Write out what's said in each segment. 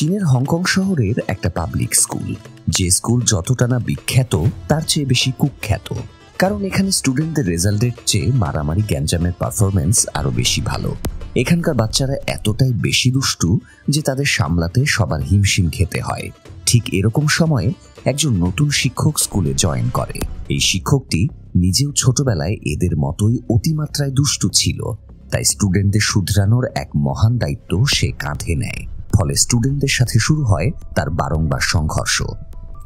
চীনের হংকং শহরের একটা পাবলিক স্কুল, যে স্কুল যতটা না বিখ্যাত তার চেয়ে বেশি কুখ্যাত। কারণ এখানে স্টুডেন্টদের রেজাল্টের চেয়ে মারামারি গ্যাঞ্জামের পারফরমেন্স আরো বেশি ভালো। এখানকার বাচ্চারা এতটাই বেশি দুষ্টু যে তাদের সামলাতে সবার হিমশিম খেতে হয়। ঠিক এরকম সময়ে একজন নতুন শিক্ষক স্কুলে জয়েন করে। এই শিক্ষকটি নিজেও ছোটবেলায় এদের মতোই অতিমাত্রায় দুষ্টু ছিল, তাই স্টুডেন্টদের শুধরানোর এক মহান দায়িত্ব সে কাঁধে নেয়। ফলে স্টুডেন্টদের সাথে শুরু হয় তার বারংবার সংঘর্ষ।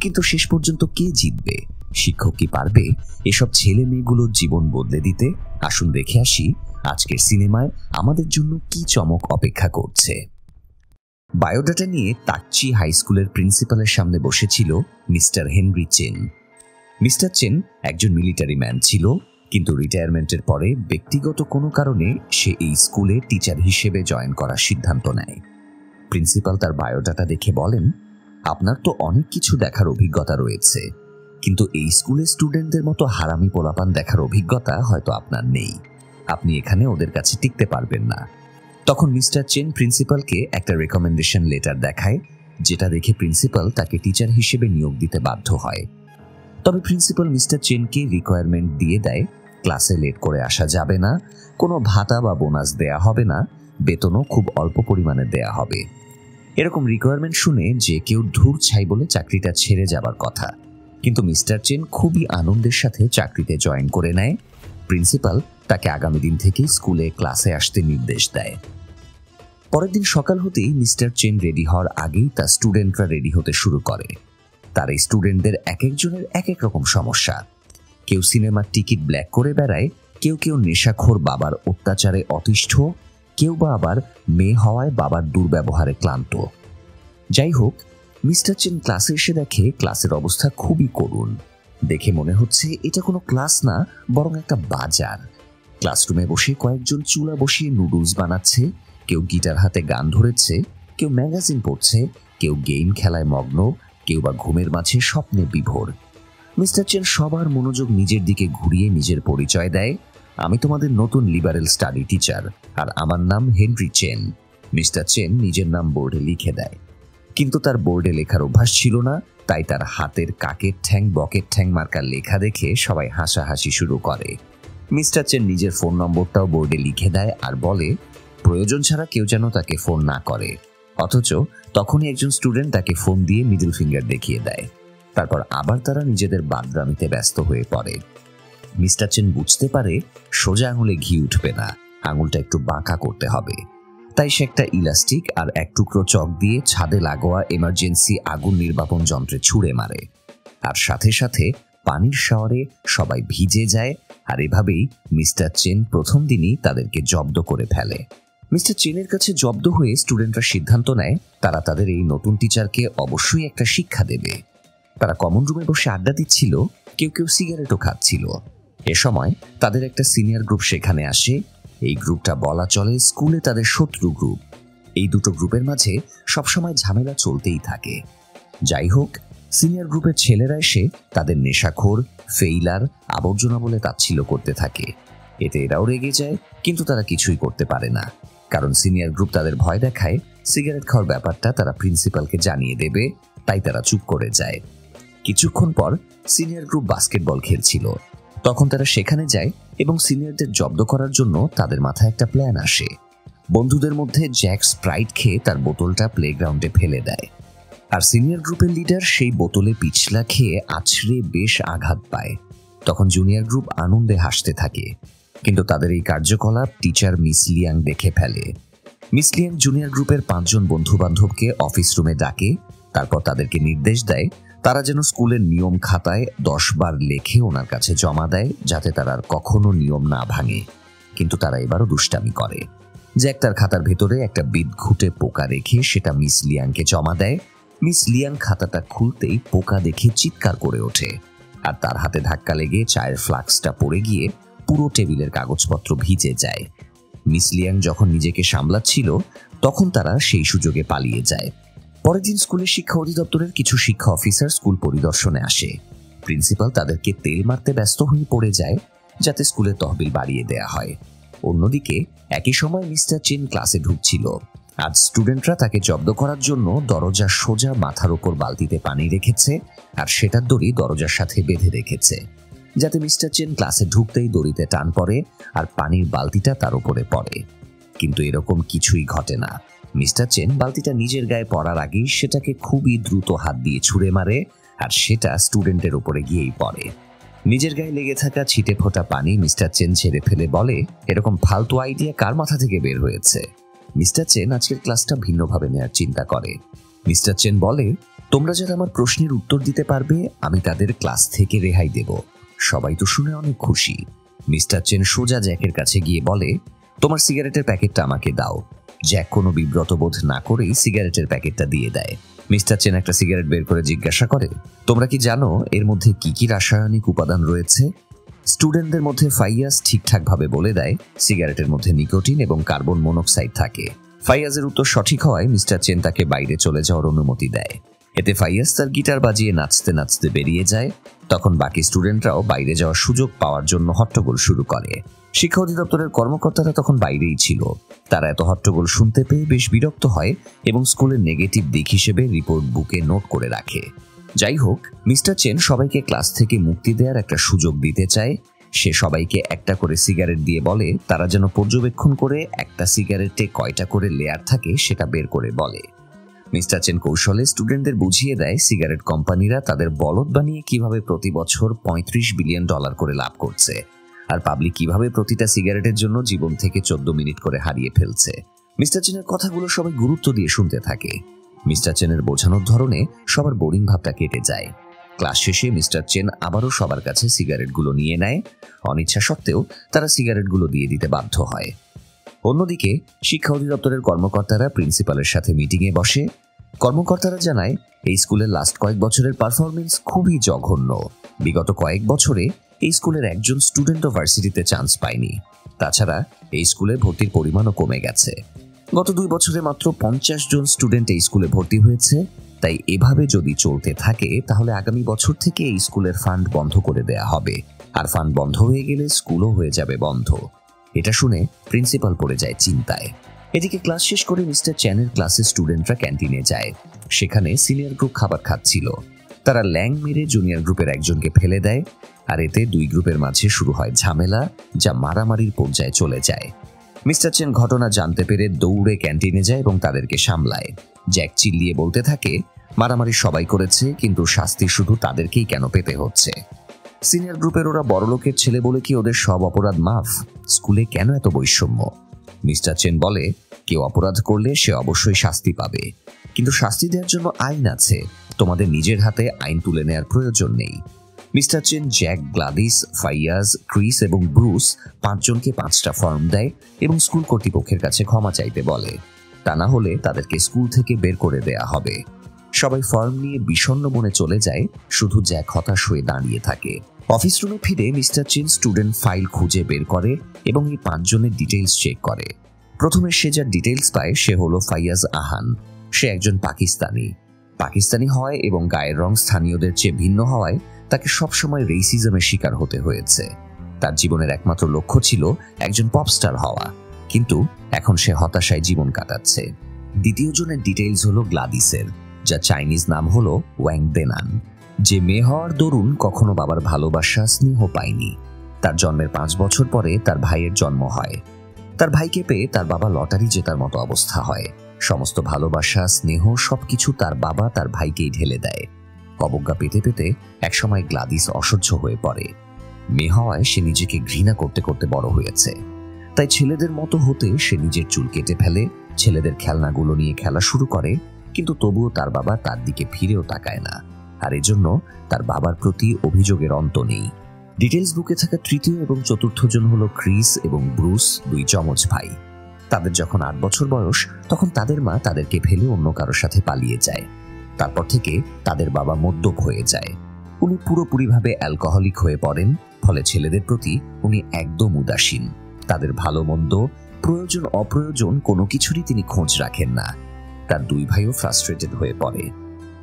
কিন্তু শেষ পর্যন্ত কে জিতবে? শিক্ষক কি পারবে এসব ছেলে মেয়েগুলোর জীবন বদলে দিতে? আসুন দেখে আসি আজকের সিনেমায় আমাদের জন্য কি চমক অপেক্ষা করছে। বায়োডাটা নিয়ে তাকচি হাই স্কুলের প্রিন্সিপালের সামনে বসেছিল mister Henry chain. Mister chain একজন মিলিটারি ম্যান ছিল, কিন্তু রিটায়ারমেন্টের পরে ব্যক্তিগত কোনো কারণে সে এই স্কুলে টিচার হিসেবে জয়েন করার সিদ্ধান্ত নেয়। প্রিন্সিপাল তার বায়োডাটা দেখে বলেন, আপনার তো অনেক কিছু দেখার অভিজ্ঞতা রয়েছে, কিন্তু এই স্কুলের স্টুডেন্টদের মতো হারামি পোলাপান দেখার অভিজ্ঞতা হয়তো আপনার নেই। আপনি এখানে ওদের কাছে টিকতে পারবেন না। তখন মিস্টার চেন প্রিন্সিপালকে একটা রেকমেন্ডেশন লেটার দেখায়, যেটা দেখে প্রিন্সিপাল তাকে টিচার হিসেবে নিয়োগ দিতে বাধ্য হয়। তবে প্রিন্সিপাল মিস্টার চেনকে রিকোয়ারমেন্ট দিয়ে দেয়, ক্লাসে লেট করে আসা যাবে না, কোনো ভাতা বা বোনাস দেয়া হবে না, বেতনও খুব অল্প পরিমাণে দেয়া হবে। এরকম রিকোয়ারমেন্ট শুনে যে কেউ ধূর ছাই বলে চাকরিটা ছেড়ে যাবার কথা। কিন্তু মিস্টার চেন খুবই আনন্দের সাথে চাকরিতে জয়েন করে নেয়। প্রিন্সিপাল তাকে আগামী দিন থেকেই স্কুলে ক্লাসে আসতে নির্দেশ দেয়। পরের দিন সকাল হতেই মিস্টার চেন রেডি হওয়ার আগেই তার স্টুডেন্টরা রেডি হতে শুরু করে। তার এই স্টুডেন্টদের এক একজনের এক এক রকম সমস্যা। কেউ সিনেমার টিকিট ব্ল্যাক করে বেড়ায়, কেউ নেশাখোর বাবার অত্যাচারে অতিষ্ঠ, কেউ বা আবার মেয়ে হওয়ায় বাবার দুর্ব্যবহারে ক্লান্ত। যাই হোক, মিস্টার চেন ক্লাসে এসে দেখে ক্লাসের অবস্থা খুবই করুণ। দেখে মনে হচ্ছে এটা কোনো ক্লাস না, বরং একটা বাজার। ক্লাসরুমে বসে কয়েকজন চুলা বসিয়ে নুডলস বানাচ্ছে, কেউ গিটার হাতে গান ধরেছে, কেউ ম্যাগাজিন পড়ছে, কেউ গেম খেলায় মগ্ন, কেউ বা ঘুমের মাঝে স্বপ্নে বিভোর। মিস্টার চেন সবার মনোযোগ নিজের দিকে ঘুরিয়ে নিজের পরিচয় দেয়, আমি তোমাদের নতুন লিবারেল স্টাডি টিচার, আর আমার নাম হেনরি চেন। মিস্টার চেন নিজের নাম বোর্ডে লিখে দেয়, কিন্তু তার বোর্ডে লেখার অভ্যাস ছিল না, তাই তার হাতের কাকের ঠ্যাং বকের ঠ্যাং মার্কার লেখা দেখে সবাই হাসাহাসি শুরু করে। মিস্টার চেন নিজের ফোন নম্বরটাও বোর্ডে লিখে দেয় আর বলে, প্রয়োজন ছাড়া কেউ যেন তাকে ফোন না করে। অথচ তখনই একজন স্টুডেন্ট তাকে ফোন দিয়ে মিডল ফিঙ্গার দেখিয়ে দেয়। তারপর আবার তারা নিজেদের বাদরামিতে ব্যস্ত হয়ে পড়ে। মিস্টার চেন বুঝতে পারে সোজা আঙুলে ঘি উঠবে না, আঙুলটা একটু বাঁকা করতে হবে। তাই সে একটা ইলাস্টিক আর এক টুকরো চক দিয়ে ছাদে লাগোয়া এমার্জেন্সি আগুন নির্বাপন যন্ত্রে ছুঁড়ে মারে, আর সাথে সাথে পানির শাওয়ারে সবাই ভিজে যায়। আর এভাবেই মিস্টার চেন প্রথম দিনই তাদেরকে জব্দ করে ফেলে। মিস্টার চেনের কাছে জব্দ হয়ে স্টুডেন্টরা সিদ্ধান্ত নেয় তারা তাদের এই নতুন টিচারকে অবশ্যই একটা শিক্ষা দেবে। তারা কমন রুমে বসে আড্ডা দিচ্ছিল, কেউ সিগারেটও খাচ্ছিল। এ সময় তাদের একটা সিনিয়র গ্রুপ সেখানে আসে। এই গ্রুপটা বলা চলে স্কুলে তাদের শত্রু গ্রুপ। এই দুটো গ্রুপের মাঝে সবসময় ঝামেলা চলতেই থাকে। যাই হোক, সিনিয়র গ্রুপের ছেলেরা এসে তাদের নেশাখোর, ফেইলার, আবর্জনা বলে তাচ্ছিল্য করতে থাকে। এতে এরাও রেগে যায়, কিন্তু তারা কিছুই করতে পারে না, কারণ সিনিয়র গ্রুপ তাদের ভয় দেখায় সিগারেট খাওয়ার ব্যাপারটা তারা প্রিন্সিপালকে জানিয়ে দেবে, তাই তারা চুপ করে যায়। কিছুক্ষণ পর সিনিয়র গ্রুপ বাস্কেটবল খেলছিল। তখন তারা সেখানে যায় এবং সিনিয়রদের জব্দ করার জন্য তাদের মাথায় একটা প্ল্যান আসে। বন্ধুদের মধ্যে জ্যাক স্প্রাইট খেয়ে তার বোতলটা প্লেগ্রাউন্ডে ফেলে দেয়, আর সিনিয়র গ্রুপের লিডার সেই বোতলে পিছলা খেয়ে আছড়ে বেশ আঘাত পায়। তখন জুনিয়র গ্রুপ আনন্দে হাসতে থাকে, কিন্তু তাদের এই কার্যকলাপ টিচার মিস লিয়াং দেখে ফেলে। মিস লিয়াং জুনিয়র গ্রুপের 5 জন বন্ধু বান্ধবকে অফিস রুমে ডাকে। তারপর তাদেরকে নির্দেশ দেয় তারা যেন স্কুলের নিয়ম খাতায় 10 বার লেখে ওনার কাছে জমা দেয়, যাতে তারা আর কখনো নিয়ম না ভাঙে। কিন্তু তারা এবারও দুষ্টামি করে। জ্যাক তার খাতার ভেতরে একটা বিদঘুটে পোকা রেখে সেটা মিস লিয়াংকে জমা দেয়। মিস লিয়াং খাতাটা খুলতেই পোকা দেখে চিৎকার করে ওঠে, আর তার হাতে ধাক্কা লেগে চায়ের ফ্লাক্সটা পড়ে গিয়ে পুরো টেবিলের কাগজপত্র ভিজে যায়। মিস লিয়াং যখন নিজেকে সামলাচ্ছিল, তখন তারা সেই সুযোগে পালিয়ে যায়। পরের দিন স্কুলের শিক্ষা অধিদপ্তরের কিছু শিক্ষা অফিসার স্কুল পরিদর্শনে আসে। প্রিন্সিপাল তাদেরকে তেল মারতে ব্যস্ত হয়ে পড়ে যায়, যাতে স্কুলের তহবিল বাড়িয়ে দেয়া হয়। অন্যদিকে একই সময় মিস্টার চেন ক্লাসে ঢুকছিল। আজ স্টুডেন্টরা তাকে জব্দ করার জন্য দরজার সোজা মাথার উপর বালতিতে পানি রেখেছে আর সেটার দড়ি দরজার সাথে বেঁধে রেখেছে, যাতে মিস্টার চেন ক্লাসে ঢুকতেই দড়িতে টান পড়ে আর পানির বালতিটা তার উপরে পড়ে। কিন্তু এরকম কিছুই ঘটে না। মিস্টার চেন বালতিটা নিজের গায়ে পড়ার আগেই সেটাকে খুবই দ্রুত হাত দিয়ে ছুঁড়ে মারে আর সেটা স্টুডেন্টের উপরে গিয়েই পড়ে। নিজের গায়ে লেগে থাকা ছিটে ফোটা পানি মিস্টার চেন ছেড়ে ফেলে বলে, এরকম ফালতু আইডিয়া কার মাথা থেকে বের হয়েছে? মিস্টার চেন আজকের ক্লাসটা ভিন্নভাবে নেওয়ার চিন্তা করে। মিস্টার চেন বলে, তোমরা যারা আমার প্রশ্নের উত্তর দিতে পারবে আমি তাদের ক্লাস থেকে রেহাই দেব। সবাই তো শুনে অনেক খুশি। মিস্টার চেন সোজা জ্যাকের কাছে গিয়ে বলে, তোমার সিগারেটের প্যাকেটটা আমাকে দাও। জ্যাক কোনো বিব্রত বোধ না করেই সিগারেটের প্যাকেটটা দিয়ে দেয়। মিস্টার চেন একটা সিগারেট বের করে জিজ্ঞাসা করে, তোমরা কি জানো এর মধ্যে কি কি রাসায়নিক উপাদান রয়েছে? স্টুডেন্টদের মধ্যে ফাইয়াজ ঠিকঠাকভাবে বলে দেয় সিগারেটের মধ্যে নিকোটিন এবং কার্বন মনোক্সাইড থাকে। ফাইয়াজের উত্তর সঠিক হওয়ায় মিস্টার চেন তাকে বাইরে চলে যাওয়ার অনুমতি দেয়। এতে ফাইয়াজ তার গিটার বাজিয়ে নাচতে নাচতে বেরিয়ে যায়। তখন বাকি স্টুডেন্টরাও বাইরে যাওয়ার সুযোগ পাওয়ার জন্য হট্টগোল শুরু করে। শিক্ষা অধিদপ্তরের কর্মকর্তারা তখন বাইরেই ছিল। তারা এত হট্টগোল শুনতে পেয়ে বেশ বিরক্ত হয় এবং স্কুলের নেগেটিভ দিক হিসেবে রিপোর্ট বুকে নোট করে রাখে। যাই হোক, মিস্টার চেন সবাইকে ক্লাস থেকে মুক্তি দেওয়ার একটা সুযোগ দিতে চায়। সে সবাইকে একটা করে সিগারেট দিয়ে বলে তারা যেন পর্যবেক্ষণ করে একটা সিগারেটে কয়টা করে লেয়ার থাকে সেটা বের করে বলে। মিস্টার চেন কৌশলে স্টুডেন্টদের বুঝিয়ে দেয় সিগারেট কোম্পানিরা তাদের বলদ বানিয়ে কিভাবে প্রতি বছর $35 বিলিয়ন করে লাভ করছে, আর পাবলিক কিভাবে প্রতিটা সিগারেটের জন্য জীবন থেকে 14 মিনিট করে হারিয়ে ফেলছে। মিস্টার চেনের কথাগুলো সবাই গুরুত্ব দিয়ে শুনতে থাকে। মিস্টার চেনের বোঝানোর ধরনে সবার বোরিং ভাবটা কেটে যায়। ক্লাস শেষে মিস্টার চেন আবারও সবার কাছে সিগারেটগুলো নিয়ে নেয়। অনিচ্ছা সত্ত্বেও তারা সিগারেটগুলো দিয়ে দিতে বাধ্য হয়। অন্যদিকে শিক্ষা অধিদপ্তরের কর্মকর্তারা প্রিন্সিপালের সাথে মিটিংয়ে বসে। কর্মকর্তারা জানায় এই স্কুলের লাস্ট কয়েক বছরের পারফরমেন্স খুবই জঘন্য। বিগত কয়েক বছরে এই স্কুলের একজন স্টুডেন্টও ভার্সিটিতে চান্স পায়নি। তাছাড়া এই স্কুলে ভর্তির পরিমাণও কমে গেছে। গত 2 বছরে মাত্র 50 জন স্টুডেন্ট এই স্কুলে ভর্তি হয়েছে। তাই এভাবে যদি চলতে থাকে তাহলে আগামী বছর থেকে এই স্কুলের ফান্ড বন্ধ করে দেয়া হবে, আর ফান্ড বন্ধ হয়ে গেলে স্কুলও হয়ে যাবে বন্ধ। এটা শুনে প্রিন্সিপাল পড়ে যায় চিন্তায়। এদিকে ক্লাস শেষ করে মিস্টার চ্যানের ক্লাসের স্টুডেন্টরা ক্যান্টিনে যায়। সেখানে সিনিয়র গ্রুপ খাবার খাচ্ছিল। তারা ল্যাং মেরে জুনিয়র গ্রুপের একজনকে ফেলে দেয়, আর এতে 2 গ্রুপের মাঝে শুরু হয় ঝামেলা, যা মারামারির পর্যায়ে চলে যায়। মিস্টার চেন ঘটনা জানতে পেরে দৌড়ে ক্যান্টিনে যায় এবং তাদেরকে সামলায়। জ্যাক চিল্লিয়ে বলতে থাকে, মারামারি সবাই করেছে, কিন্তু শাস্তি শুধু তাদেরকেই কেন পেতে হচ্ছে? সিনিয়র গ্রুপের ওরা বড়লোকের ছেলে বলে কি ওদের সব অপরাধ মাফ? স্কুলে কেন এত বৈষম্য? মিস্টার চেন বলে, কেউ অপরাধ করলে সে অবশ্যই শাস্তি পাবে, কিন্তু শাস্তি দেওয়ার জন্য আইন আছে। তোমাদের নিজের হাতে আইন তুলে নেওয়ার প্রয়োজন নেই। Mister chain Jack, Gladys, Fayaz, Chris এবং ব্রুস 5 জনকে 5টা ফর্ম দেয় এবং স্কুল কর্তৃপক্ষের কাছে ক্ষমা চাইতে বলে। তা না হলে তাদেরকে স্কুল থেকে বের করে দেয়া হবে। সবাই ফর্ম নিয়ে বিষণ্ণ মনে চলে যায়। শুধু জ্যাক হতাশ হয়ে দাঁড়িয়ে থাকে। অফিস রুমে ফিরে মিস্টার চেন স্টুডেন্ট ফাইল খুঁজে বের করে এবং এই 5 জনের ডিটেইলস চেক করে। প্রথমে সে যার ডিটেইলস পায় সে হলো ফাইয়াজ আহান। সে একজন পাকিস্তানি হয় এবং গায়ের রং স্থানীয়দের চেয়ে ভিন্ন হওয়ায় তাকে সবসময় রেসিজমের শিকার হতে হয়েছে। তার জীবনের একমাত্র লক্ষ্য ছিল একজন পপস্টার হওয়া, কিন্তু এখন সে হতাশায় জীবন কাটাচ্ছে। দ্বিতীয় জনের ডিটেইলস হলো গ্লাডিসের, যা চাইনিজ নাম হলো ওয়াং দেনান, যে মেয়ে হওয়ার দরুন কখনো বাবার ভালোবাসা স্নেহ পায়নি। তার জন্মের 5 বছর পরে তার ভাইয়ের জন্ম হয়। তার ভাইকে পেয়ে তার বাবা লটারি জেতার মতো অবস্থা হয়। সমস্ত ভালোবাসা, স্নেহ সবকিছু তার বাবা তার ভাইকেই ঢেলে দেয়। অবজ্ঞা পেতে পেতে একসময় গ্লাডিস অসহ্য হয়ে পড়ে। মেয়ে হওয়ায় সে নিজেকে ঘৃণা করতে করতে বড় হয়েছে। তাই ছেলেদের মতো হতে সে নিজের চুল কেটে ফেলে, ছেলেদের খেলনাগুলো নিয়ে খেলা শুরু করে, কিন্তু তবুও তার বাবা তার দিকে ফিরেও তাকায় না। আর এজন্য তার বাবার প্রতি অভিযোগের অন্ত নেই। ডিটেইলস বুকে থাকা তৃতীয় এবং চতুর্থ জন হলো ক্রিস এবং ব্রুস, 2 যমজ ভাই। তাদের যখন 8 বছর বয়স তখন তাদের মা তাদেরকে ফেলে অন্য কারোর সাথে পালিয়ে যায়। তারপর থেকে তাদের বাবা মদ্যপ হয়ে যায়। উনি পুরোপুরিভাবে অ্যালকোহলিক হয়ে পড়েন, ফলে ছেলেদের প্রতি উনি একদম উদাসীন। তাদের ভালো মন্দ, প্রয়োজন অপ্রয়োজন কোনো কিছুরই তিনি খোঁজ রাখেন না। তার 2 ভাইও ফ্রাস্ট্রেটেড হয়ে পড়ে,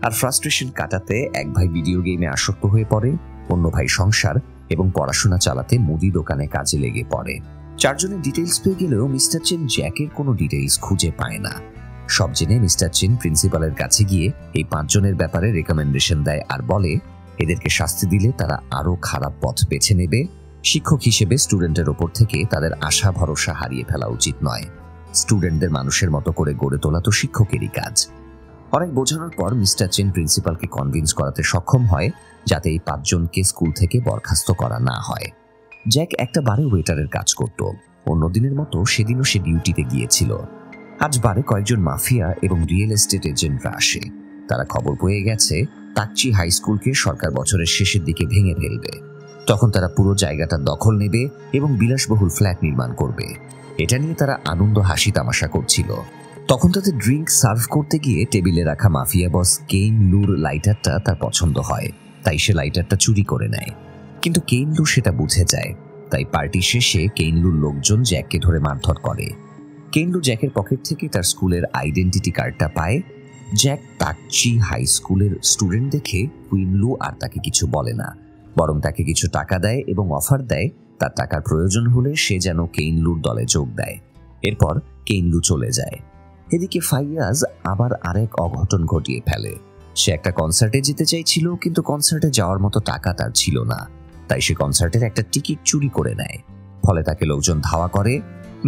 আর ফ্রাস্ট্রেশন কাটাতে এক ভাই ভিডিও গেমে আসক্ত হয়ে পড়ে, অন্য ভাই সংসার এবং পড়াশোনা চালাতে মুদি দোকানে কাজে লেগে পড়ে। 4 জনের ডিটেইলস পেয়ে গেলেও মিস্টার চেন জ্যাকের কোনো ডিটেইলস খুঁজে পায় না। সব জেনে মিস্টার চেন প্রিন্সিপালের কাছে গিয়ে এই 5 জনের ব্যাপারে রেকমেন্ডেশন দেয় আর বলে এদেরকে শাস্তি দিলে তারা আরো খারাপ পথ বেছে নেবে। শিক্ষক হিসেবে স্টুডেন্টের ওপর থেকে তাদের আশা ভরসা হারিয়ে ফেলা উচিত নয়। স্টুডেন্টদের মানুষের মতো করে গড়ে তোলা তো শিক্ষকেরই কাজ। অনেক বোঝানোর পর মিস্টার চেন প্রিন্সিপালকে কনভিন্স করাতে সক্ষম হয় যাতে এই 5 জনকে স্কুল থেকে বরখাস্ত করা না হয়। জ্যাক একটা বারে ওয়েটারের কাজ করত। অন্য দিনের মতো সেদিনও সে ডিউটিতে গিয়েছিল। আজ বারে কয়েকজন মাফিয়া এবং রিয়েল এস্টেট এজেন্টরা আসে। তারা খবর পেয়ে গেছে তাকচি হাই স্কুলকে সরকার বছরের শেষের দিকে ভেঙে ফেলবে। তখন তারা পুরো জায়গাটা দখল নেবে এবং বিলাসবহুল ফ্ল্যাট নির্মাণ করবে। এটা নিয়ে তারা আনন্দ হাসি তামাশা করছিল। তখন তাদের ড্রিঙ্ক সার্ভ করতে গিয়ে টেবিলে রাখা মাফিয়া বস কেইন লুর লাইটারটা তার পছন্দ হয়, তাই সে লাইটারটা চুরি করে নেয়। কিন্তু কেইন লু সেটা বুঝে যায়, তাই পার্টি শেষে কেইন লুর লোকজন জ্যাককে ধরে মারধর করে। কেইন লু জ্যাকের পকেট থেকে তার স্কুলের আইডেন্টিটি কার্ডটা পায়। জ্যাক তাকচি হাই স্কুলের স্টুডেন্ট দেখে কুইন লু আর তাকে কিছু বলে না, বরং তাকে কিছু টাকা দেয় এবং অফার দেয় তার টাকার প্রয়োজন হলে সে যেন কেইন লুর দলে যোগ দেয়। এরপর কেইন লু চলে যায়। এদিকে ফাইয়াজ আবার আরেক অঘটন ঘটিয়ে ফেলে। সে একটা কনসার্টে যেতে চাইছিল, কিন্তু কনসার্টে যাওয়ার মতো টাকা তার ছিল না, তাই সে কনসার্টের একটা টিকিট চুরি করে নেয়। ফলে তাকে লোকজন ধাওয়া করে।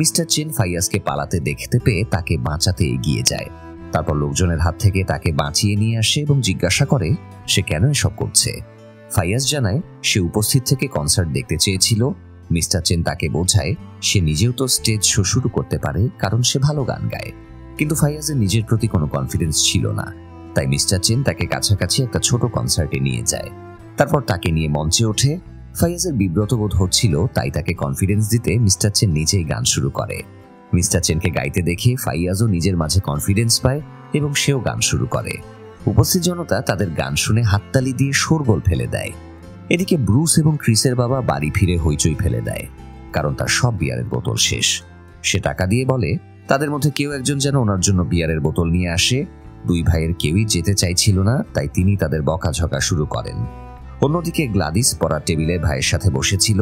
মিস্টার চেন ফাইয়াজকে পালাতে দেখতে পেয়ে তাকে বাঁচাতে এগিয়ে যায়। তারপর লোকজনের হাত থেকে তাকে বাঁচিয়ে নিয়ে আসে এবং জিজ্ঞাসা করে সে কেন এসব করছে। ফাইয়াজ জানায় সে উপস্থিত থেকে কনসার্ট দেখতে চেয়েছিল। মিস্টার চেন তাকে বোঝায় সে নিজেও তো স্টেজ শো শুরু করতে পারে, কারণ সে ভালো গান গায়। কিন্তু ফাইয়াজের নিজের প্রতি কোনো কনফিডেন্স ছিল না, তাই মিস্টার চেন তাকে কাছাকাছি একটা ছোট কনসার্টে নিয়ে যায়। তারপর তাকে নিয়ে মঞ্চে ওঠে। ফাইয়াজের বিব্রত বোধ হচ্ছিল, তাই তাকে কনফিডেন্স দিতে মিস্টার চেন নিজেই গান শুরু করে। মিস্টার চেনকে গাইতে দেখে ফাইয়াজও নিজের মাঝে কনফিডেন্স পায় এবং সেও গান শুরু করে। উপস্থিত জনতা তাদের গান শুনে হাততালি দিয়ে শোরগোল ফেলে দেয়। এদিকে ব্রুস এবং ক্রিসের বাবা বাড়ি ফিরে হইচই ফেলে দেয়, কারণ তার সব বিয়ারের বোতল শেষ। সে টাকা দিয়ে বলে তাদের মধ্যে কেউ একজন যেন ওনার জন্য বিয়ারের বোতল নিয়ে আসে। 2 ভাইয়ের কেউই যেতে চাইছিল না, তাই তিনি তাদের বকাঝকা শুরু করেন। অন্যদিকে গ্লাদিস পড়ার টেবিলে ভাইয়ের সাথে বসেছিল।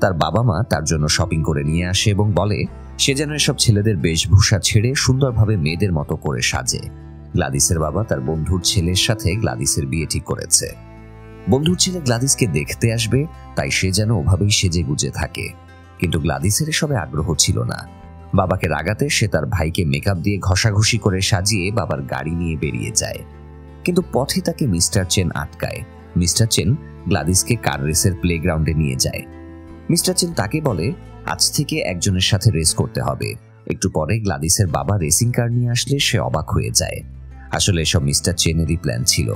তার বাবা মা তার জন্য শপিং করে নিয়ে আসে এবং বলে সে যেন এসব ছেলেদের বেশভূষা ছেড়ে সুন্দরভাবে মেয়েদের মতো করে সাজে। গ্লাদিসের বাবা তার বন্ধুর ছেলের সাথে গ্লাদিসের বিয়ে ঠিক করেছে। বন্ধুর ছেলে গ্লাদিসকে দেখতে আসবে, তাই সে যেন ওভাবেই সেজে গুজে থাকে। কিন্তু গ্লাদিসের এসবে আগ্রহ ছিল না। বাবাকে রাগাতে সে তার ভাইকে মেকআপ দিয়ে ঘষাঘষি করে সাজিয়ে বাবার গাড়ি নিয়ে বেরিয়ে যায়। কিন্তু পথে তাকে মিস্টার চেন আটকায়। মিস্টার চেন গ্লাদিসকে কার রেসের প্লেগ্রাউন্ডে নিয়ে যায়। মিস্টার চেন তাকে বলে আজ থেকে একজনের সাথে রেস করতে হবে। একটু পরে গ্লাদিসের বাবা রেসিং কার নিয়ে আসলে সে অবাক হয়ে যায়। আসলে এসব মিস্টার চেনেরই প্ল্যান ছিল।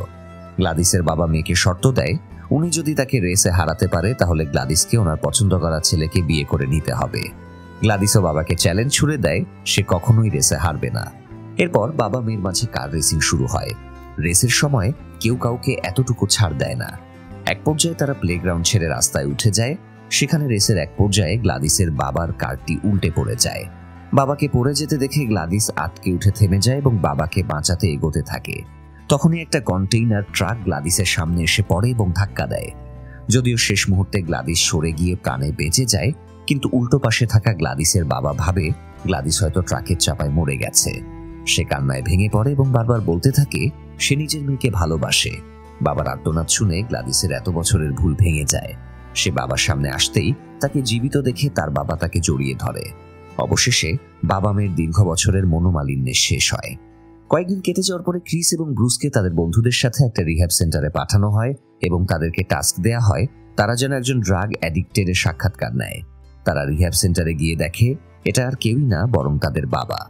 গ্লাদিসের বাবা মেয়েকে শর্ত দেয় উনি যদি তাকে রেসে হারাতে পারে তাহলে গ্লাদিসকে ওনার পছন্দ করা ছেলেকে বিয়ে করে নিতে হবে। গ্লাদিসও বাবাকে চ্যালেঞ্জ ছুড়ে দেয় সে কখনোই রেসে হারবে না। এরপর বাবা মেয়ের মাঝে কার রেসিং শুরু হয়। রেসের সময় কেউ কাউকে এতটুকু ছাড় দেয় না। এক পর্যায়ে তারা প্লেগ্রাউন্ড ছেড়ে রাস্তায় উঠে যায়। সেখানে রেসের এক পর্যায়ে গ্লাদিসের বাবার কারটি উল্টে পড়ে যায়। বাবাকে পড়ে যেতে দেখে গ্লাদিস আটকে উঠে থেমে যায় এবং বাবাকে বাঁচাতে এগোতে থাকে। তখনই একটা কন্টেইনার ট্রাক গ্লাদিসের সামনে এসে পড়ে এবং ধাক্কা দেয়। যদিও শেষ মুহূর্তে গ্লাদিস সরে গিয়ে প্রাণে বেঁচে যায়, কিন্তু উল্টো পাশে থাকা গ্লাদিসের বাবা ভাবে গ্লাদিস হয়তো ট্রাকের চাপায় মরে গেছে। সে কান্নায় ভেঙে পড়ে এবং বারবার বলতে থাকে সে নিজের মেয়েকে ভালোবাসে। বাবার আর্তনাদ শুনে গ্লাদিসের এত বছরের ভুল ভেঙে যায়। সে বাবার সামনে আসতেই তাকে জীবিত দেখে তার বাবা তাকে জড়িয়ে ধরে। অবশেষে বাবা মেয়ের দীর্ঘ বছরের মনোমালিন্যে শেষ হয়। কয়েকদিন কেটে যাওয়ার পরে ক্রিস এবং ব্রুসকে তাদের বন্ধুদের সাথে একটা রিহ্যাব সেন্টারে পাঠানো হয় এবং তাদেরকে টাস্ক দেয়া হয় তারা যেন একজন ড্রাগ অ্যাডিক্টেডের সাক্ষাৎকার নেয়। তারা রিহ্যাব সেন্টারে গিয়ে দেখে এটা আর কেউই না, বরং তাদের বাবা।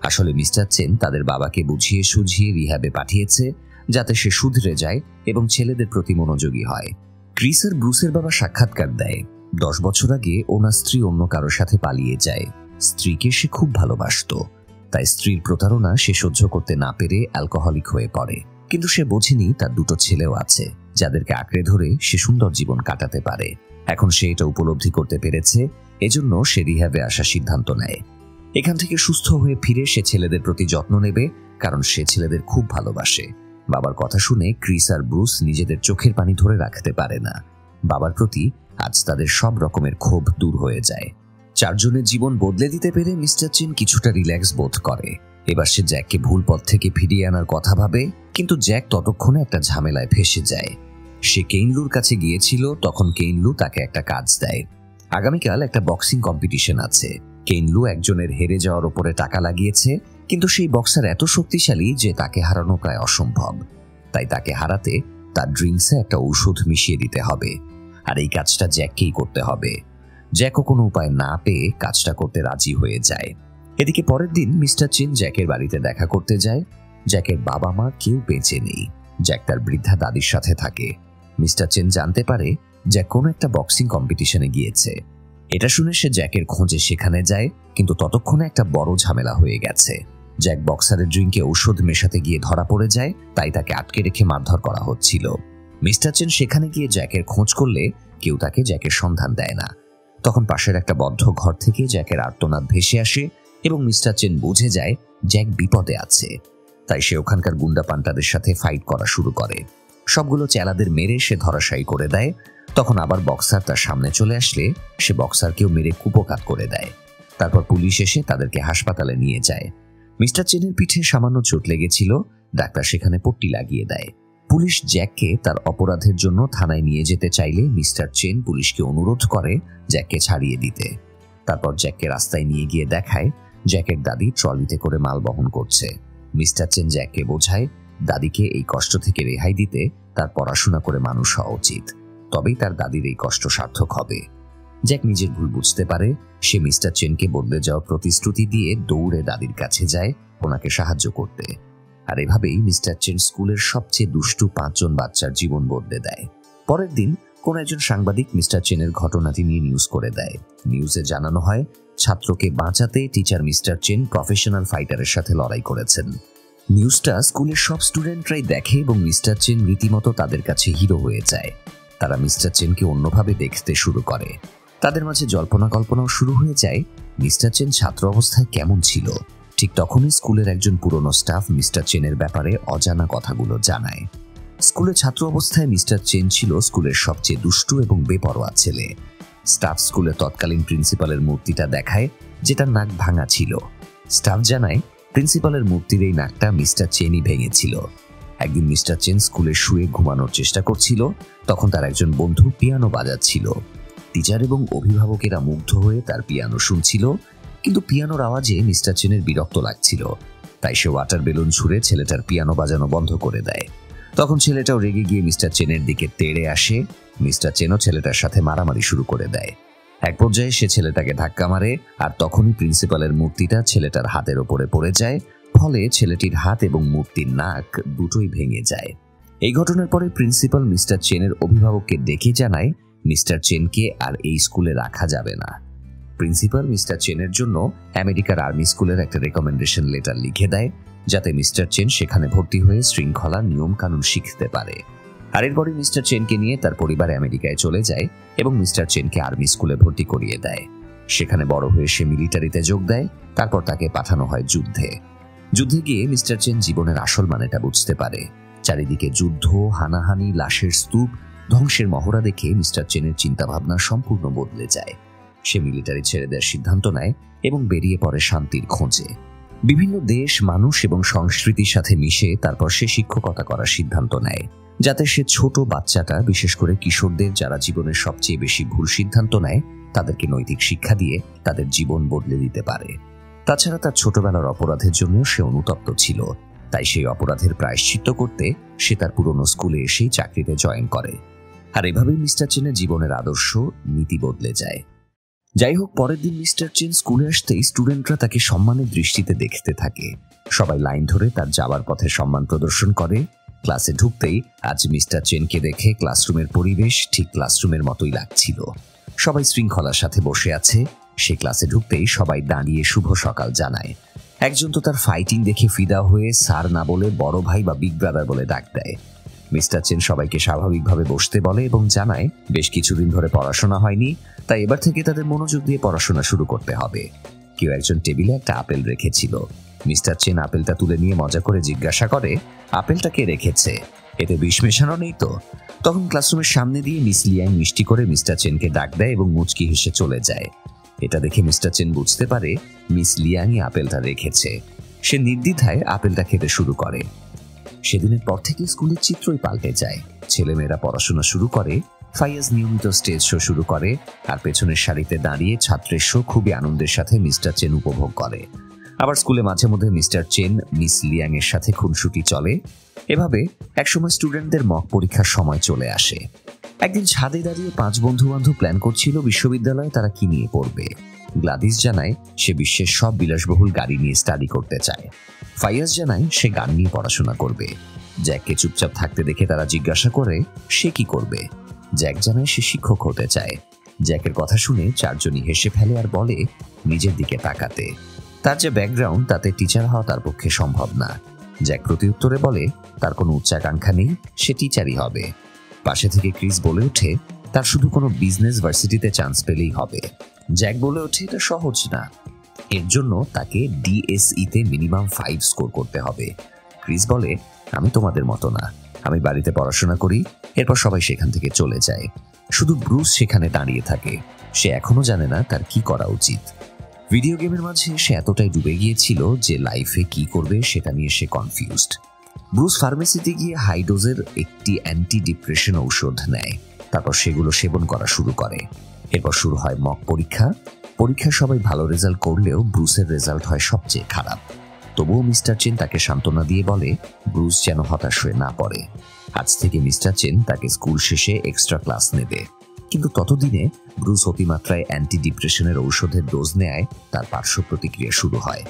আসলে মিস্টার চেন তাদের বাবাকে বুঝিয়ে সুঝিয়ে রিহ্যাবে পাঠিয়েছে যাতে সে শুধরে যায় এবং ছেলেদের প্রতি মনোযোগী হয়। ক্রিস আর ব্রুসের বাবা সাক্ষাৎকার দেয় 10 বছর আগে ওনার স্ত্রী অন্য কারোর সাথে পালিয়ে যায়। স্ত্রীকে সে খুব ভালোবাসত, তাই স্ত্রীর প্রতারণা সে সহ্য করতে না পেরে অ্যালকোহলিক হয়ে পড়ে। কিন্তু সে বোঝেনি তার 2টো ছেলেও আছে যাদেরকে আঁকড়ে ধরে সে সুন্দর জীবন কাটাতে পারে। এখন সে এটা উপলব্ধি করতে পেরেছে, এজন্য সে রিহ্যাবে আসার সিদ্ধান্ত নেয়। এখান থেকে সুস্থ হয়ে ফিরে সে ছেলেদের প্রতি যত্ন নেবে, কারণ সে ছেলেদের খুব ভালোবাসে। বাবার কথা শুনে ক্রিস আর ব্রুস নিজেদের চোখের পানি ধরে রাখতে পারে না। বাবার প্রতি আজ তাদের সব রকমের ক্ষোভ দূর হয়ে যায়। 4 জনের জীবন বদলে দিতে পেরে মিস্টার চেন কিছুটা রিল্যাক্স বোধ করে। এবার সে জ্যাককে ভুল পথ থেকে ফিরিয়ে আনার কথা ভাবে, কিন্তু জ্যাক ততক্ষণে একটা ঝামেলায় ফেঁসে যায়। সে কেইনলুর কাছে গিয়েছিল, তখন কেইনলু তাকে একটা কাজ দেয়। আগামীকাল একটা বক্সিং কম্পিটিশন আছে। কেইনলু একজনের হেরে যাওয়ার উপরে টাকা লাগিয়েছে, কিন্তু সেই বক্সার এত শক্তিশালী যে তাকে হারানো প্রায় অসম্ভব। তাই তাকে হারাতে তার ড্রিঙ্কসে একটা ঔষধ মিশিয়ে দিতে হবে, আর এই কাজটা জ্যাককেই করতে হবে। জ্যাকও কোনো উপায় না পেয়ে কাজটা করতে রাজি হয়ে যায়। এদিকে পরের দিন মিস্টার চেন জ্যাকের বাড়িতে দেখা করতে যায়। জ্যাকের বাবা মা কেউ বেঁচে নেই। জ্যাক তার বৃদ্ধা দাদির সাথে থাকে। মিস্টার চেন জানতে পারে জ্যাক কোনো একটা বক্সিং কম্পিটিশনে গিয়েছে। এটা শুনে সে জ্যাকের খোঁজে সেখানে যায়, কিন্তু ততক্ষণে একটা বড় ঝামেলা হয়ে গেছে। জ্যাক বক্সারের ড্রিঙ্কে ঔষধ মেশাতে গিয়ে ধরা পড়ে যায়, তাই তাকে আটকে রেখে মারধর করা হচ্ছিল। মিস্টার চেন সেখানে গিয়ে জ্যাকের খোঁজ করলে কেউ তাকে জ্যাকের সন্ধান দেয় না। তখন পাশের একটা বদ্ধ ঘর থেকে জ্যাকের আর্তনাদ ভেসে আসে এবং মিস্টার চেন বুঝে যায় জ্যাক বিপদে আছে। তাই সে ওখানকার গুন্ডা পান্টাদের সাথে ফাইট করা শুরু করে। সবগুলো চেলাদের মেরে সে ধরাশায়ী করে দেয়। তখন আবার বক্সার তার সামনে চলে আসলে সে বক্সারকেও মেরে কুপোকাত করে দেয়। তারপর পুলিশ এসে তাদেরকে হাসপাতালে নিয়ে যায়। মিস্টার চেনের পিঠে সামান্য চোট লেগেছিল, ডাক্তার সেখানে পট্টি লাগিয়ে দেয়। পুলিশ জ্যাককে তার অপরাধের জন্য থানায় নিয়ে যেতে চাইলে মিস্টার চেন পুলিশকে অনুরোধ করে জ্যাককে ছাড়িয়ে দিতে। তারপর জ্যাককে রাস্তায় নিয়ে গিয়ে দেখায় জ্যাকের দাদি ট্রলিতে করে মাল বহন করছে। মিস্টার চেন জ্যাককে বোঝায় দাদিকে এই কষ্ট থেকে রেহাই দিতে তার পড়াশোনা করে মানুষ হওয়া উচিত, তবেই তার দাদির এই কষ্ট সার্থক হবে। জ্যাক নিজের ভুল বুঝতে পারে। সে মিস্টার চেনকে বদলে যাওয়ার প্রতিশ্রুতি দিয়ে দৌড়ে দাদির কাছে যায় ওনাকে সাহায্য করতে। আর এভাবেই মিস্টার চেন স্কুলের সবচেয়ে দুষ্টু 5 জন বাচ্চার জীবন বদলে দেয়। পরের দিন কোন একজন সাংবাদিক মিস্টার চেনের ঘটনাটি নিয়ে নিউজ করে দেয়। নিউজে জানানো হয় ছাত্রকে বাঁচাতে টিচার মিস্টার চেন প্রফেশনাল ফাইটারের সাথে লড়াই করেছেন। নিউজটা স্কুলের সব স্টুডেন্টরাই দেখে এবং মিস্টার চেন রীতিমতো তাদের কাছে হিরো হয়ে যায়। তারা মিস্টার চেনকে অন্যভাবে দেখতে শুরু করে। তাদের মাঝে জল্পনা কল্পনাও শুরু হয়ে যায় মিস্টার চেন ছাত্র অবস্থায় কেমন ছিল। ঠিক তখনই স্কুলের একজন পুরনো স্টাফ মিস্টার চেনের ব্যাপারে অজানা কথাগুলো জানায়। স্কুলে ছাত্র অবস্থায় মিস্টার চেন ছিল স্কুলের সবচেয়ে দুষ্টু এবং বেপরোয়া ছেলে। স্টাফ স্কুলে তৎকালীন প্রিন্সিপালের মূর্তিটা দেখায়, যেটা নাক ভাঙা ছিল। স্টাফ জানায় প্রিন্সিপালের মূর্তির এই নাকটা মিস্টার চেনই ভেঙেছিল। একদিন মিস্টার চেন স্কুলে শুয়ে ঘুমানোর চেষ্টা করছিল, তখন তার একজন বন্ধু পিয়ানো বাজাচ্ছিল। টিচার এবং অভিভাবকেরা মুগ্ধ হয়ে তার পিয়ানো শুনছিল, কিন্তু পিয়ানোর আওয়াজে মিস্টার চেনের বিরক্ত লাগছিল। তাই সে ওয়াটার বেলুন ছুঁড়ে ছেলেটার পিয়ানো বাজানো বন্ধ করে দেয়। তখন ছেলেটাও রেগে গিয়ে মিস্টার চেনের দিকে তেড়ে আসে। মিস্টার চেনও ছেলেটার সাথে মারামারি শুরু করে দেয়। এক পর্যায়ে সে ছেলেটাকে ধাক্কা মারে, আর তখনই প্রিন্সিপালের মূর্তিটা ছেলেটার হাতের ওপরে পড়ে যায়। ফলে ছেলেটির হাত এবং মূর্তির নাক দুটোই ভেঙে যায়। এই ঘটনার পরে প্রিন্সিপাল মিস্টার চেনের অভিভাবককে ডেকে জানায় মিস্টার চেনকে আর এই স্কুলে রাখা যাবে না। প্রিন্সিপাল মিস্টার চেনের জন্য আমেরিকার আর্মি স্কুলের একটা রেকমেন্ডেশন লেটার লিখে দেয়, যাতে মিস্টার চেন সেখানে ভর্তি হয়ে শৃঙ্খলা নিয়ম কানুন শিখতে পারে। আর এরপরই মিস্টার চেনকে নিয়ে তার পরিবার আমেরিকায় চলে যায় এবং মিস্টার চেনকে আর্মি স্কুলে ভর্তি করিয়ে দেয়। সেখানে বড় হয়ে সে মিলিটারিতে যোগ দেয়। তারপর তাকে পাঠানো হয় যুদ্ধে। যুদ্ধে গিয়ে মিস্টার চেন জীবনের আসল মানেটা বুঝতে পারে। চারিদিকে যুদ্ধ, হানাহানি, লাশের স্তূপ, ধ্বংসের মহড়া দেখে মিস্টার চেনের চিন্তাভাবনা সম্পূর্ণ বদলে যায়। সে মিলিটারি ছেড়ে দেওয়ার সিদ্ধান্ত নেয় এবং বেরিয়ে পড়ে শান্তির খোঁজে। বিভিন্ন দেশ, মানুষ এবং সংস্কৃতির সাথে মিশে তারপর সে শিক্ষকতা করার সিদ্ধান্ত নেয়, যাতে সে ছোট বাচ্চাটা, বিশেষ করে কিশোরদের যারা জীবনের সবচেয়ে বেশি ভুল সিদ্ধান্ত নেয়, তাদেরকে নৈতিক শিক্ষা দিয়ে তাদের জীবন বদলে দিতে পারে। তাছাড়া তার ছোটবেলার অপরাধের জন্য সে অনুতপ্ত ছিল, তাই সেই অপরাধের প্রায়শ্চিত্ত করতে সে তার পুরনো স্কুলে এসেই চাকরিতে জয়েন করে। আর এভাবেই মিস্টার চেনের জীবনের আদর্শ, নীতি বদলে যায়। যাই হোক, পরের দিন মিস্টার চেন স্কুলে আসতেই স্টুডেন্টরা তাকে সম্মানের দৃষ্টিতে দেখতে থাকে। সবাই লাইন ধরে তার যাওয়ার পথে সম্মান প্রদর্শন করে। ক্লাসে ঢুকতেই আজ মিস্টার চেনকে দেখে ক্লাসরুমের পরিবেশ ঠিক ক্লাসরুমের মতোই লাগছিল। সবাই শৃঙ্খলার সাথে বসে আছে। সে ক্লাসে ঢুকতেই সবাই দাঁড়িয়ে শুভ সকাল জানায়। একজন তো তার ফাইটিং দেখে ফিদা হয়ে স্যার না বলে বড় ভাই বা বিগ ব্রাদার বলে ডাক দেয়। মিস্টার চেন সবাইকে স্বাভাবিকভাবে বসতে বলে এবং জানায় বেশ কিছুদিন ধরে পড়াশোনা হয়নি, তাই এবার থেকে তাদের মনোযোগ দিয়ে পড়াশোনা শুরু করতে হবে। কেউ একজন টেবিলে একটা আপেল রেখেছিল। মিস্টার চেন আপেলটা তুলে নিয়ে মজা করে জিজ্ঞাসা করে, আপেলটা কে রেখেছে? এতে বিষ মেশানো নেই তো? তখন ক্লাসরুমের সামনে দিয়ে মিস লিয়াং মিষ্টি করে মিস্টার চেনকে ডাক দেয় এবং মুচকি হেসে চলে যায়। এটা দেখে মিস্টার চেন বুঝতে পারে মিস লিয়াংই আপেলটা রেখেছে। সে নির্দ্বিধায় আপেলটা খেতে শুরু করে। সেদিনের পর থেকে স্কুলের চিত্রই পাল্টে যায়। ছেলেমেয়েরা পড়াশোনা শুরু করে, ফাইয়াজ নিয়মিত স্টেজ শো শুরু করে, আর পেছনের সারিতে দাঁড়িয়ে ছাত্রের শো খুবই আনন্দের সাথে মিস্টার চেন উপভোগ করে। আবার স্কুলে মাঝে মধ্যে মিস্টার চেন মিস লিয়াং এর সাথে খুনসুটি চলে। এভাবে একসময় স্টুডেন্টদের মক পরীক্ষার সময় চলে আসে। একদিন ছাদে দাঁড়িয়ে 5 বন্ধু-বান্ধব প্ল্যান করছিল বিশ্ববিদ্যালয়ে তারা কি নিয়ে পড়বে। গ্লাদিস জানায় সে বিশ্বের সব বিলাসবহুল গাড়ি নিয়ে স্টাডি করতে চায়। ফাইয়াজ জানায় সে গান নিয়ে পড়াশোনা করবে। জ্যাককে চুপচাপ থাকতে দেখে তারা জিজ্ঞাসা করে সে কি করবে। জ্যাক জানায় সে শিক্ষক হতে চায়। জ্যাকের কথা শুনে চারজনই হেসে ফেলে আর বলে নিজের দিকে তাকাতে। তার যে ব্যাকগ্রাউন্ড তাতে টিচার হওয়া তার পক্ষে সম্ভব না। জ্যাক প্রত্যুত্তরে বলে তার কোনো উচ্চাকাঙ্ক্ষা নেই, সে টিচারই হবে। পাশে থেকে ক্রিস বলে ওঠে তার শুধু কোনো বিজনেস ভার্সিটিতে চান্স পেলেই হবে। জ্যাক বলে ওঠে এটা সহজ না, এর জন্য তাকে ডিএসইতে মিনিমাম 5 স্কোর করতে হবে। ক্রিস বলে আমি তোমাদের মতো না, আমি বাড়িতে পড়াশোনা করি। এরপর সবাই সেখান থেকে চলে যায়, শুধু ব্রুস সেখানে দাঁড়িয়ে থাকে। সে এখনো জানে না তার কি করা উচিত। ভিডিও গেমের মাঝে সে এতটাই ডুবে গিয়েছিল যে লাইফে কি করবে সেটা নিয়ে সে কনফিউজড। ব্রুস ফার্মেসিতে গিয়ে হাই ডোজের একটি অ্যান্টি ডিপ্রেশন ঔষধ নেয়, তারপর সেগুলো সেবন করা শুরু করে। এরপর শুরু হয় মক পরীক্ষা। পরীক্ষায় সবাই ভালো রেজাল্ট করলেও ব্রুসের রেজাল্ট হয় সবচেয়ে খারাপ। তবুও মিস্টার চেন তাকে সান্ত্বনা দিয়ে বলে ব্রুস যেন হতাশ হয়ে না পড়ে। আজ থেকে মিস্টার চেন তাকে স্কুল শেষে এক্সট্রা ক্লাস নেবে। কিন্তু ততদিনে ব্রুস অতিমাত্রায় অ্যান্টি ডিপ্রেশনের ঔষধের ডোজ নেয় তার পার্শ্ব প্রতিক্রিয়া শুরু হয়।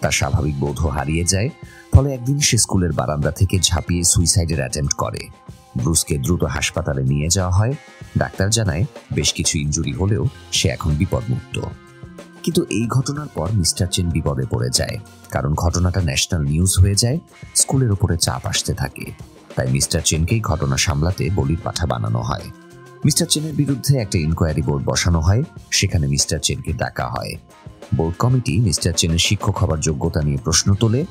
তার স্বাভাবিক বোধ হারিয়ে যায়। ফলে একদিন সে স্কুলের বারান্দা থেকে ঝাঁপিয়ে সুইসাইডের অ্যাটেম্প্ট করে। ব্রুসকে দ্রুত হাসপাতালে নিয়ে যাওয়া হয়। ডাক্তার জানায় বেশ কিছু ইনজুরি হলেও সে এখন বিপদমুক্ত। কিন্তু এই ঘটনার পর মিস্টার চেন বিপদে পড়ে যায়, কারণ ঘটনাটা ন্যাশনাল নিউজ হয়ে যায়। স্কুলের উপরে চাপ আসতে থাকে। তাই মিস্টার চেনকেই ঘটনা সামলাতে বলির পাঠা বানানো হয়। মিস্টার চেনের বিরুদ্ধে একটা ইনকোয়ারি বোর্ড বসানো হয়, সেখানে মিস্টার চেনকে ডাকা হয়। বোর্ড কমিটি মিস্টার চেনের শিক্ষক হবার যোগ্যতা নিয়ে প্রশ্ন তোলে।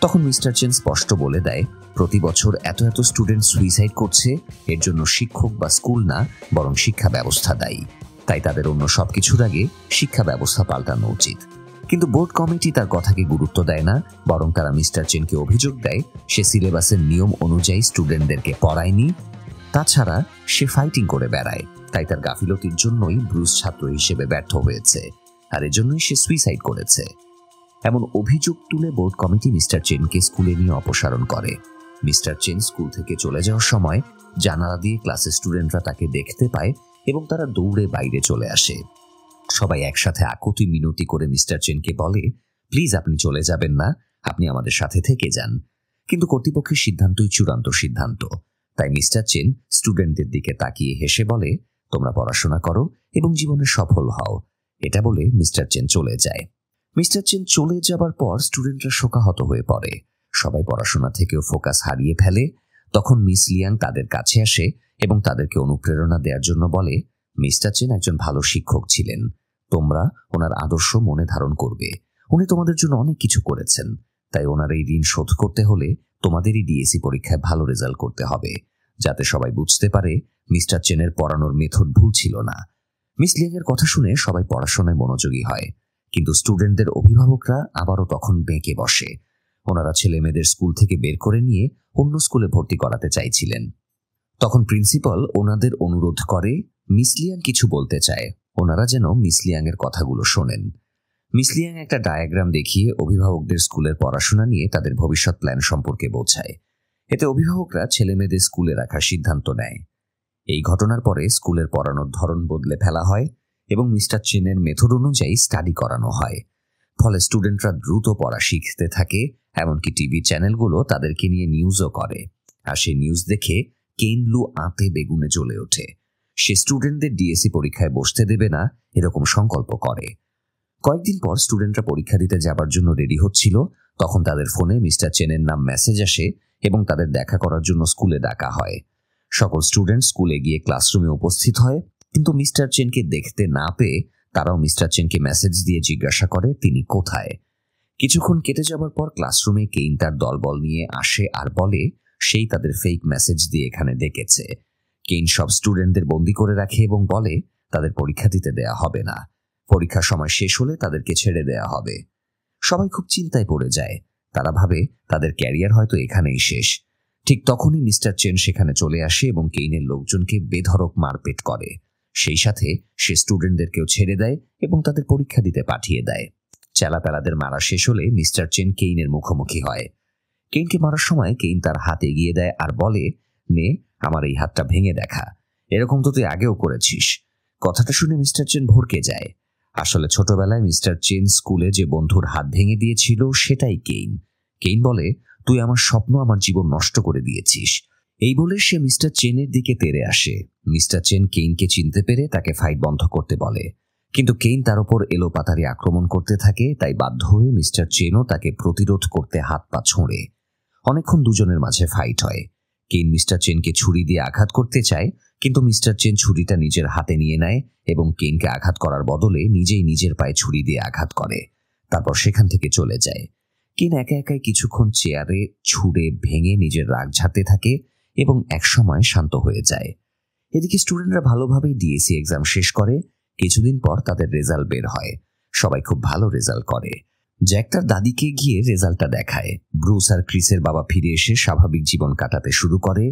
তখন মিস্টার চেন স্পষ্ট বলে দেয় প্রতি বছর এত এত স্টুডেন্ট সুইসাইড করছে, এর জন্য শিক্ষক বা স্কুল না বরং শিক্ষা ব্যবস্থা দায়ী। তাই তাদের অন্য সবকিছুর আগে শিক্ষা ব্যবস্থা পাল্টানো উচিত। কিন্তু বোর্ড কমিটি তার কথাকে গুরুত্ব দেয় না, বরং তারা মিস্টার চেনকে অভিযোগ দেয় সে সিলেবাসের নিয়ম অনুযায়ী স্টুডেন্টদেরকে পড়ায়নি। তাছাড়া সে ফাইটিং করে বেড়ায়, তাই তার গাফিলতির জন্যই ব্রুস ছাত্র হিসেবে ব্যর্থ হয়েছে, আর এজন্যই সে সুইসাইড করেছে। এমন অভিযোগ তুলে বোর্ড কমিটি মিস্টার চেনকে স্কুলে নিয়ে অপসারণ করে। মিস্টার চেন স্কুল থেকে চলে যাওয়ার সময় জানালা দিয়ে ক্লাসের স্টুডেন্টরা তাকে দেখতে পায় এবং তারা দৌড়ে বাইরে চলে আসে। সবাই একসাথে আকুতি মিনতি করে মিস্টার চেনকে বলে প্লিজ আপনি চলে যাবেন না, আপনি আমাদের সাথে থেকে যান। কিন্তু কর্তৃপক্ষের সিদ্ধান্তই চূড়ান্ত সিদ্ধান্ত। তাই মিস্টার চেন স্টুডেন্টদের দিকে তাকিয়ে হেসে বলে তোমরা পড়াশোনা করো এবং জীবনে সফল হও। এটা বলে মিস্টার চেন চলে যায়। মিস্টার চেন চলে যাবার পর স্টুডেন্টরা শোকাহত হয়ে পড়ে। সবাই পড়াশোনা থেকেও ফোকাস হারিয়ে ফেলে। তখন মিস লিয়াং তাদের কাছে আসে এবং তাদেরকে অনুপ্রেরণা দেওয়ার জন্য বলে মিস্টার চেন একজন ভালো শিক্ষক ছিলেন, তোমরা ওনার আদর্শ মনে ধারণ করবে। উনি তোমাদের জন্য অনেক কিছু করেছেন, তাই ওনার এই ঋণ শোধ করতে হলে তোমাদেরই ডিএসসি পরীক্ষায় ভালো রেজাল্ট করতে হবে, যাতে সবাই বুঝতে পারে মিস্টার চেনের পড়ানোর মেথড ভুল ছিল না। মিস লিয়াং এর কথা শুনে সবাই পড়াশোনায় মনোযোগী হয়, কিন্তু স্টুডেন্টদের অভিভাবকরা আবারও তখন বেঁকে বসে। ওনারা ছেলে মেয়েদের স্কুল থেকে বের করে নিয়ে অন্য স্কুলে ভর্তি করাতে চাইছিলেন। তখন প্রিন্সিপাল ওনাদের অনুরোধ করে মিস লিয়াং কিছু বলতে চায়, ওনারা যেন মিস লিয়াং এর কথাগুলো শোনেন। মিস লিয়াং একটা ডায়াগ্রাম দেখিয়ে অভিভাবকদের স্কুলের পড়াশোনা নিয়ে তাদের ভবিষ্যৎ প্ল্যান সম্পর্কে বোঝায়। এতে অভিভাবকরা ছেলে মেয়েদের স্কুলে রাখার সিদ্ধান্ত নেয়। এই ঘটনার পরে স্কুলের পড়ানোর ধরন বদলে ফেলা হয় এবং মিস্টার চেনের মেথড অনুযায়ী স্টাডি করানো হয়। ফলে স্টুডেন্টরা দ্রুত পড়া শিখতে থাকে, এমনকি টিভি চ্যানেলগুলো তাদেরকে নিয়ে নিউজও করে। আর সেই নিউজ দেখে কেইন লু আঁতে বেগুনে জ্বলে ওঠে। সে স্টুডেন্টদের ডিএসসি পরীক্ষায় বসতে দেবে না এরকম সংকল্প করে। কয়েকদিন পর স্টুডেন্টরা পরীক্ষা দিতে যাবার জন্য রেডি হচ্ছিল, তখন তাদের ফোনে মিস্টার চেনের নাম মেসেজ আসে এবং তাদের দেখা করার জন্য স্কুলে ডাকা হয়। সকল স্টুডেন্ট স্কুলে গিয়ে ক্লাসরুমে উপস্থিত হয়, কিন্তু মিস্টার চেনকে দেখতে না পেয়ে তারাও মিস্টার চেনকে মেসেজ দিয়ে জিজ্ঞাসা করে তিনি কোথায়। কিছুক্ষণ কেটে যাবার পর ক্লাসরুমে কেইন তার দলবল নিয়ে আসে আর বলে সেই তাদের ফেক মেসেজ দিয়ে এখানে ডেকেছে। কেইন সব স্টুডেন্টদের বন্দি করে রাখে এবং বলে তাদের পরীক্ষা দিতে দেয়া হবে না, পরীক্ষার সময় শেষ হলে তাদেরকে ছেড়ে দেয়া হবে। সবাই খুব চিন্তায় পড়ে যায়। তারা ভাবে তাদের ক্যারিয়ার হয়তো এখানেই শেষ। ঠিক তখনই মিস্টার চেন সেখানে চলে আসে এবং কেইনের লোকজনকে বেধড়ক মারপেট করে। সেই সাথে সে স্টুডেন্টদেরকেও ছেড়ে দেয় এবং তাদের পরীক্ষা দিতে পাঠিয়ে দেয়। চেলাপেলাদের মারা শেষ হলে মিস্টার চেন কেইনের মুখোমুখি হয়। কেইনকে মারার সময় কেইন তার হাত এগিয়ে দেয় আর বলে, নে, আমার এই হাতটা ভেঙে দেখা, এরকম তো তুই আগেও করেছিস। কথাটা শুনে মিস্টার চেন ভড়কে যায়। আসলে ছোটবেলায় মিস্টার চেন স্কুলে যে বন্ধুর হাত ভেঙে দিয়েছিল সেটাই কেইন। কেইন বলে, তুই আমার স্বপ্ন, আমার জীবন নষ্ট করে দিয়েছিস। এই বলে সে মিস্টার চেনের দিকে তেড়ে আসে। মিস্টার চেন কেইনকে চিনতে পেরে তাকে ফাইট বন্ধ করতে বলে, কিন্তু কেইন তার উপর এলোপাতাড়ি আক্রমণ করতে থাকে। তাই বাধ্য হয়ে মিস্টার চেনও তাকে প্রতিরোধ করতে হাত পা ছোঁড়ে। অনেকক্ষণ দুজনের মাঝে ফাইট হয়। কেইন মিস্টার চেনকে ছুরি দিয়ে আঘাত করতে চায়, কিন্তু মিস্টার চেন ছুরিটা নিজের হাতে নিয়ে নেয় এবং কেইনকে আঘাত করার বদলে নিজেই নিজের পায়ে ছুরি দিয়ে আঘাত করে। তারপর সেখান থেকে চলে যায়। কেইন একা একাই কিছুক্ষণ চেয়ারে ছুঁড়ে ভেঙে নিজের রাগ ঝাড়তে থাকে এবং একসময় শান্ত হয়ে যায়। এদিকে স্টুডেন্টরা ভালোভাবেই ডিএসসি এক্সাম শেষ করে। কিছুদিন পর তাদের রেজাল্ট বের হয়। সবাই খুব ভালো রেজাল্ট করে। জ্যাক তার দাদিকে গিয়ে রেজাল্টটা দেখায়। ব্রুস আর ক্রিসের বাবা ফিরে এসে স্বাভাবিক জীবন কাটাতে শুরু করে।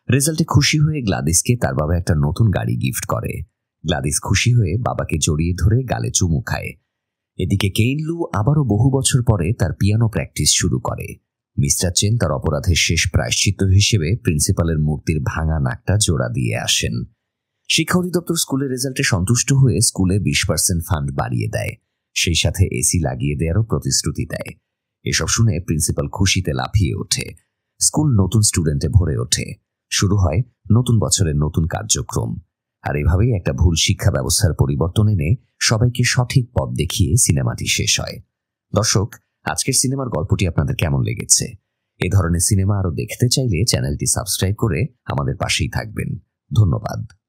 রেজাল্টে খুশি হয়ে গ্লাদিসকে তার বাবা একটা নতুন গাড়ি গিফট করে। গ্লাদিস খুশি হয়ে বাবাকে জড়িয়ে ধরে গালে চুমু খায়। এদিকে কেইন লু আবারও বহু বছর পরে তার পিয়ানো প্র্যাকটিস শুরু করে। মিস্টার চেন তার অপরাধের শেষ প্রায়শ্চিত্ত হিসেবে প্রিন্সিপালের মূর্তির ভাঙা নাকটা জোড়া দিয়ে আসেন। শিক্ষা অধিদপ্তর স্কুলের রেজাল্টে সন্তুষ্ট হয়ে স্কুলে 20% ফান্ড বাড়িয়ে দেয়। সেই সাথে এসি লাগিয়ে দেওয়ারও প্রতিশ্রুতি দেয়। এসব শুনে প্রিন্সিপাল খুশিতে লাফিয়ে ওঠে। স্কুল নতুন স্টুডেন্টে ভরে ওঠে। শুরু হয় নতুন বছরের নতুন কার্যক্রম। আর এভাবেই একটা ভুল শিক্ষা ব্যবস্থার পরিবর্তন এনে সবাইকে সঠিক পথ দেখিয়ে সিনেমাটি শেষ হয়। দর্শক, আজকের সিনেমার গল্পটি আপনাদের কেমন লেগেছে? এ ধরনের সিনেমা আরও দেখতে চাইলে চ্যানেলটি সাবস্ক্রাইব করে আমাদের পাশেই থাকবেন। ধন্যবাদ।